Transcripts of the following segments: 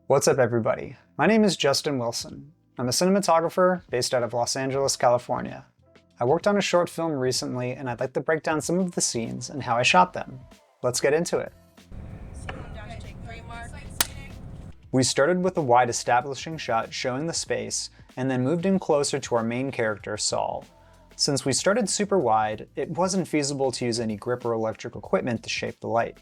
What's up, everybody? My name is Justin Wilson. I'm a cinematographer based out of Los Angeles, California. I worked on a short film recently, and I'd like to break down some of the scenes and how I shot them. Let's get into it. We started with a wide establishing shot showing the space, and then moved in closer to our main character, Saul. Since we started super wide, it wasn't feasible to use any grip or electric equipment to shape the light.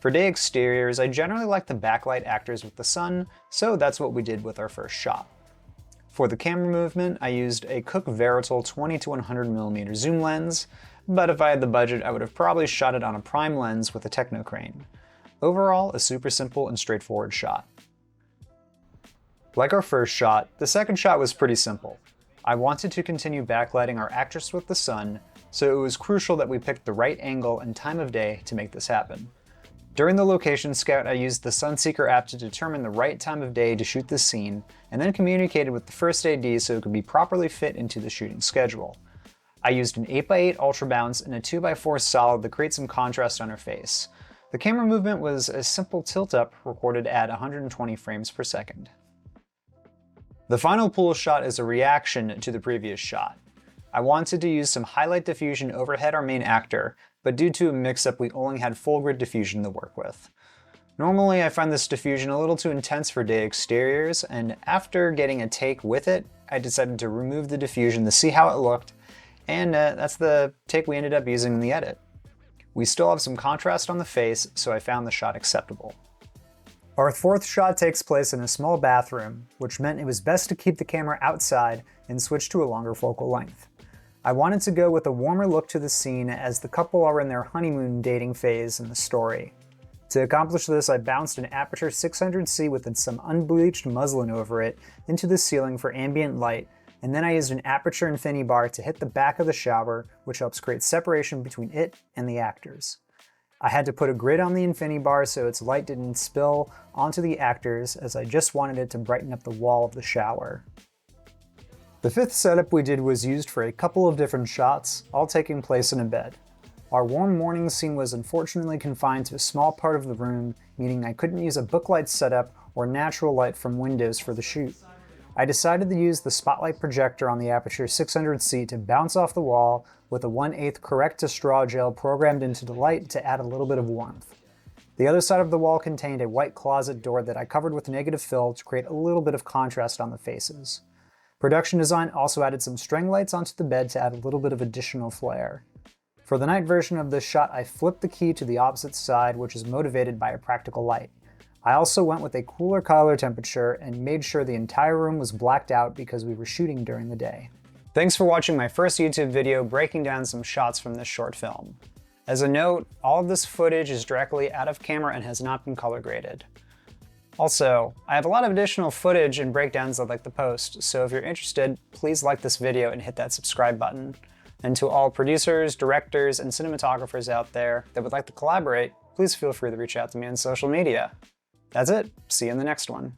For day exteriors, I generally like to backlight actors with the sun, so that's what we did with our first shot. For the camera movement, I used a Cooke Varotal 20 to 100mm zoom lens, but if I had the budget, I would have probably shot it on a prime lens with a techno crane. Overall, a super simple and straightforward shot. Like our first shot, the second shot was pretty simple. I wanted to continue backlighting our actress with the sun, so it was crucial that we picked the right angle and time of day to make this happen. During the location scout, I used the Sunseeker app to determine the right time of day to shoot this scene, and then communicated with the first AD so it could be properly fit into the shooting schedule. I used an 8x8 Ultra Bounce and a 2x4 solid to create some contrast on her face. The camera movement was a simple tilt-up recorded at 120 frames per second. The final pool shot is a reaction to the previous shot. I wanted to use some highlight diffusion overhead our main actor, but due to a mix-up we only had full grid diffusion to work with. Normally I find this diffusion a little too intense for day exteriors, and after getting a take with it, I decided to remove the diffusion to see how it looked, and that's the take we ended up using in the edit. We still have some contrast on the face, so I found the shot acceptable. Our fourth shot takes place in a small bathroom, which meant it was best to keep the camera outside and switch to a longer focal length. I wanted to go with a warmer look to the scene as the couple are in their honeymoon dating phase in the story. To accomplish this, I bounced an Aperture 600C with some unbleached muslin over it into the ceiling for ambient light, and then I used an Aperture Infinity Bar to hit the back of the shower, which helps create separation between it and the actors. I had to put a grid on the Infinity Bar so its light didn't spill onto the actors, as I just wanted it to brighten up the wall of the shower. The fifth setup we did was used for a couple of different shots, all taking place in a bed. Our warm morning scene was unfortunately confined to a small part of the room, meaning I couldn't use a booklight setup or natural light from windows for the shoot. I decided to use the spotlight projector on the Aperture 600C to bounce off the wall with a 1/8 correct-to-straw gel programmed into the light to add a little bit of warmth. The other side of the wall contained a white closet door that I covered with negative fill to create a little bit of contrast on the faces. Production design also added some string lights onto the bed to add a little bit of additional flair. For the night version of this shot, I flipped the key to the opposite side, which is motivated by a practical light. I also went with a cooler color temperature and made sure the entire room was blacked out because we were shooting during the day. Thanks for watching my first YouTube video breaking down some shots from this short film. As a note, all of this footage is directly out of camera and has not been color graded. Also, I have a lot of additional footage and breakdowns I'd like to post, so if you're interested, please like this video and hit that subscribe button. And to all producers, directors, and cinematographers out there that would like to collaborate, please feel free to reach out to me on social media. That's it. See you in the next one.